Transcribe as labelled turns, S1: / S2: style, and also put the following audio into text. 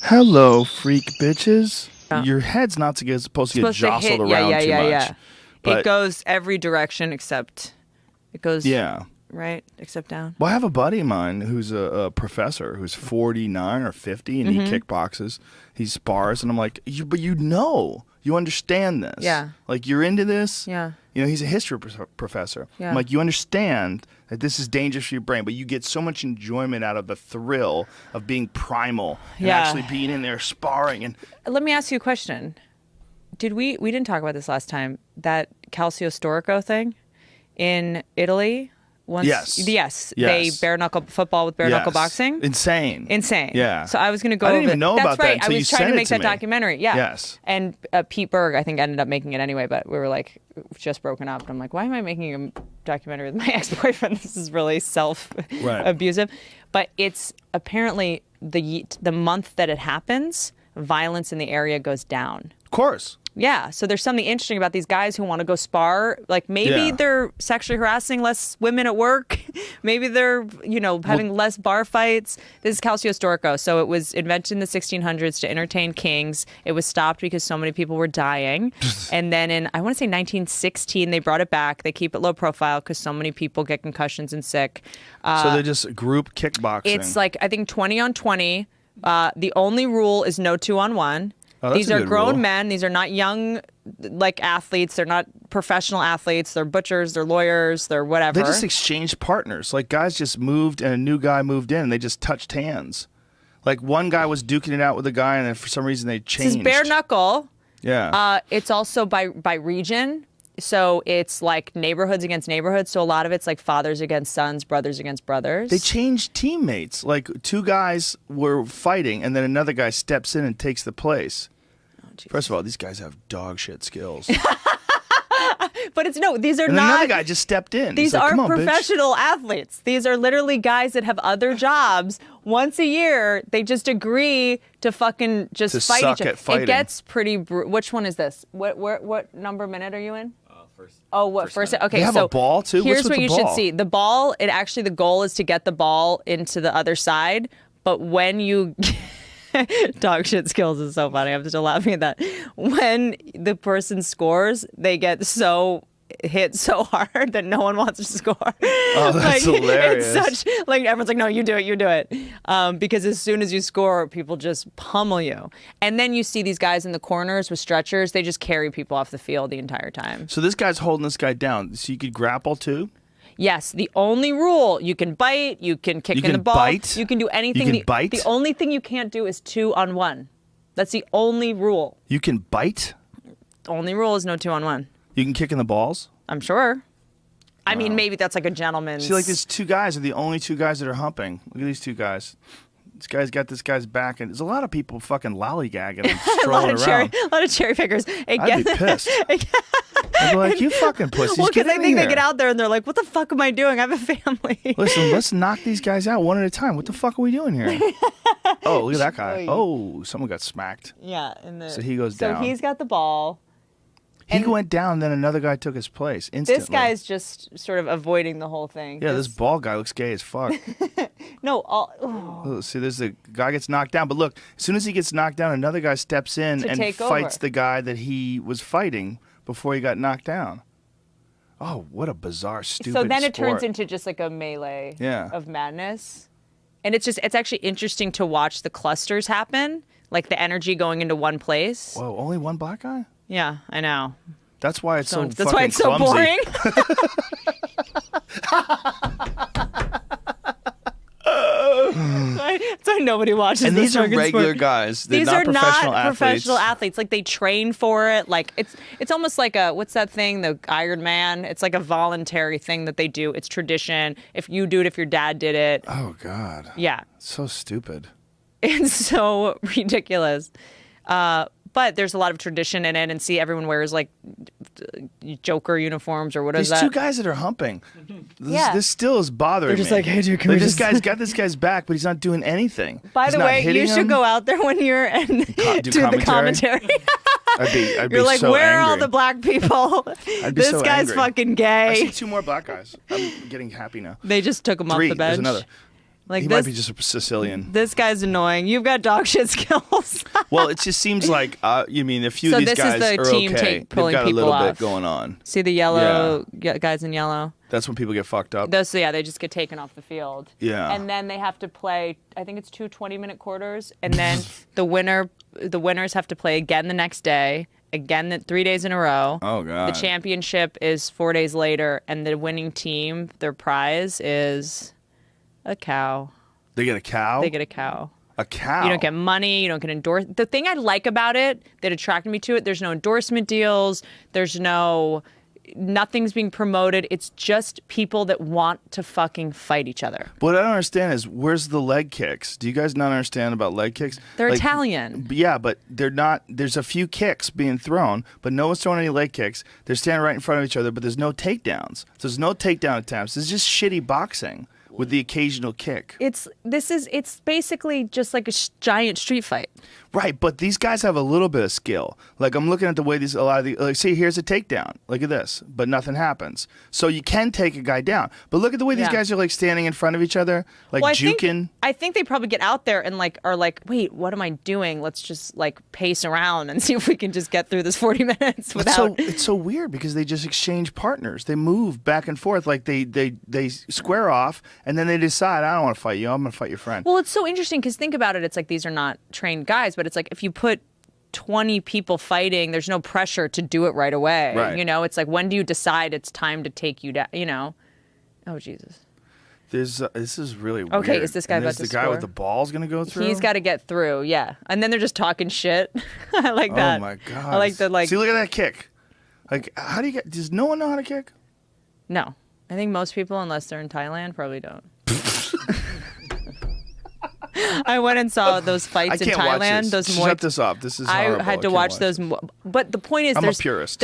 S1: Hello, freak bitches.
S2: Yeah.
S1: Your head's not supposed to get jostled
S2: hit,
S1: around too much.
S2: Yeah.
S1: But
S2: it goes every direction except it goes right except down.
S1: Well, I have a buddy of mine who's a professor who's 49 or 50, and he kickboxes, he spars, and I'm like, but you understand this.
S2: Yeah.
S1: Like, you're into this.
S2: Yeah.
S1: You know, he's a history professor.
S2: Yeah.
S1: I'm like, you understand that this is dangerous for your brain, but you get so much enjoyment out of the thrill of being primal and actually being in there sparring. And
S2: let me ask you a question. Did we didn't talk about this last time, that calcio storico thing in Italy? Yes. They bare knuckle football with bare knuckle boxing.
S1: Insane.
S2: Yeah. So I was going to go.
S1: I didn't even know about that until
S2: I
S1: you
S2: was trying
S1: sent
S2: to
S1: it
S2: make
S1: to
S2: that
S1: me.
S2: documentary. Yeah.
S1: Yes.
S2: And Pete Berg, I think, ended up making it anyway. But we were like just broken up. And I'm like, why am I making a documentary with my ex-boyfriend? This is really self-abusive. But it's apparently the month that it happens, violence in the area goes down.
S1: Of course.
S2: Yeah, so there's something interesting about these guys who want to go spar. Like, maybe they're sexually harassing less women at work. Maybe they're, having less bar fights. This is calcio storico. So it was invented in the 1600s to entertain kings. It was stopped because so many people were dying. And then in, I want to say 1916, they brought it back. They keep it low profile because so many people get concussions and sick.
S1: So they're just group kickboxing.
S2: It's like, I think 20 on 20. The only rule is no 2-on-1.
S1: Oh,
S2: these are grown men. These are not young, athletes. They're not professional athletes. They're butchers. They're lawyers. They're whatever.
S1: They just exchanged partners. Like, guys just moved and a new guy moved in and they just touched hands. Like, one guy was duking it out with a guy and then for some reason they changed.
S2: This is bare knuckle.
S1: Yeah.
S2: It's also by region. So it's like neighborhoods against neighborhoods. So a lot of it's like fathers against sons, brothers against brothers.
S1: They changed teammates. Like, two guys were fighting and then another guy steps in and takes the place.
S2: Oh,
S1: First of all, these guys have dog shit skills.
S2: But these are
S1: and
S2: not.
S1: Another guy just stepped in.
S2: These
S1: like,
S2: aren't professional athletes. These are literally guys that have other jobs. Once a year, they just agree to fucking just fight each other. It gets pretty. Which one is this? What number minute are you in?
S3: First.
S2: Oh, what first? Okay,
S1: They have a ball too.
S2: Here's
S1: What's with
S2: what
S1: the
S2: you
S1: ball?
S2: should see. The ball. The goal is to get the ball into the other side. But when you dog shit skills is so funny. I'm just laughing at that. When the person scores, they get hit so hard that no one wants to score.
S1: Oh, that's hilarious.
S2: It's such everyone's like, no, you do it. Because as soon as you score, people just pummel you. And then you see these guys in the corners with stretchers. They just carry people off the field the entire time.
S1: So this guy's holding this guy down. So you could grapple too?
S2: Yes, the only rule, you can bite, you can kick in the ball.
S1: Bite?
S2: You can do anything.
S1: You can bite?
S2: The only thing you can't do is 2-on-1. That's the only rule.
S1: You can bite?
S2: Only rule is no 2-on-1.
S1: You can kick in the balls?
S2: I'm sure. I mean, maybe that's like a gentleman's.
S1: See, like, these two guys are the only two guys that are humping. Look at these two guys. This guy's got this guy's back, and there's a lot of people fucking lollygagging and strolling around.
S2: A lot of cherry pickers.
S1: I'd be pissed. I'd be like, you fucking pussies,
S2: well, because I think
S1: here.
S2: they get out there and they're like, what the fuck am I doing? I have a family.
S1: Listen, let's knock these guys out one at a time. What the fuck are we doing here? Oh, look at that guy. Oh, someone got smacked.
S2: Yeah.
S1: So he goes down.
S2: So he's got the ball.
S1: He went down, then another guy took his place instantly.
S2: This guy's just sort of avoiding the whole thing.
S1: Yeah, this bald guy looks gay as fuck.
S2: No.
S1: Oh, see, there's the guy gets knocked down. But look, as soon as he gets knocked down, another guy steps in and fights the guy that he was fighting before he got knocked down. Oh, what a bizarre, stupid
S2: So then it
S1: sport.
S2: turns into just like a melee of madness. And it's actually interesting to watch the clusters happen, like the energy going into one place.
S1: Whoa, only one black guy?
S2: Yeah, I know.
S1: That's why it's so
S2: That's why it's so
S1: clumsy.
S2: boring. That's why nobody watches
S1: And
S2: this
S1: these are
S2: fucking
S1: regular
S2: sport.
S1: guys. They're
S2: These
S1: not
S2: are
S1: professional
S2: not
S1: athletes.
S2: professional athletes. Like, they train for it. Like, it's almost like what's that thing? The Iron Man. It's like a voluntary thing that they do. It's tradition. If you do it, if your dad did it.
S1: Oh, God.
S2: Yeah.
S1: So stupid.
S2: It's so ridiculous. But there's a lot of tradition in it, and everyone wears like Joker uniforms or what is that?
S1: These two guys that are humping. This still is bothering me.
S2: They're just like, hey, dude, can we
S1: this
S2: just...
S1: guy's got this guy's back, but he's not doing anything.
S2: By the way, you should go out there when you're and do the commentary.
S1: I'd be
S2: You're like,
S1: so
S2: where are all
S1: angry.
S2: the black people?
S1: I'd be
S2: This
S1: so
S2: guy's
S1: angry.
S2: fucking
S1: I see
S2: gay.
S1: 2 more black guys. I'm getting happy now.
S2: They just took him off
S1: 3.
S2: the bench.
S1: There's another.
S2: Like
S1: he might be just a Sicilian.
S2: This guy's annoying. You've got dog shit skills.
S1: Well, it just seems like you mean a few of these guys are okay. They've got a little bit going on.
S2: See the yellow guys in yellow?
S1: That's when people get fucked up.
S2: They just get taken off the field.
S1: Yeah.
S2: And then they have to play, I think it's 2 20-minute quarters, and then the winners have to play again the next day, again 3 days in a row.
S1: Oh, God.
S2: The championship is 4 days later, and the winning team, their prize is a cow.
S1: They get a cow?
S2: They get a cow.
S1: A cow?
S2: You don't get money. You don't get endorsed. The thing I like about it that attracted me to it, there's no endorsement deals. Nothing's being promoted. It's just people that want to fucking fight each other.
S1: What I don't understand is, where's the leg kicks? Do you guys not understand about leg kicks?
S2: They're Italian.
S1: Yeah, but they're not. There's a few kicks being thrown, but no one's throwing any leg kicks. They're standing right in front of each other, but there's no takedowns. So there's no takedown attempts. It's just shitty boxing with the occasional kick.
S2: It's basically just like a giant street fight.
S1: Right, but these guys have a little bit of skill. Like, I'm looking at the way see, here's a takedown. Look at this, but nothing happens. So you can take a guy down, but look at the way these guys are like standing in front of each other, like juking.
S2: I think they probably get out there and are like, wait, what am I doing? Let's just like pace around and see if we can just get through this 40 minutes without.
S1: It's so weird because they just exchange partners. They move back and forth, like they square off, and then they decide, I don't want to fight you. I'm going to fight your friend.
S2: Well, it's so interesting because think about it. It's like these are not trained guys, but it's like if you put 20 people fighting, there's no pressure to do it right away.
S1: Right.
S2: You know, it's like, when do you decide it's time to take you down? You know? Oh, Jesus.
S1: This is really weird.
S2: Okay, is this guy about to
S1: the guy with the ball's going to go through?
S2: He's got to get through, yeah. And then they're just talking shit. I like that.
S1: Oh, my God.
S2: I like the, like...
S1: See, look at that kick. Like, how do you get... Does no one know how to kick?
S2: No. I think most people, unless they're in Thailand, probably don't. I went and saw those fights in Thailand.
S1: Shut this off. This is horrible.
S2: I had to watch those. But the point is,
S1: I'm a purist.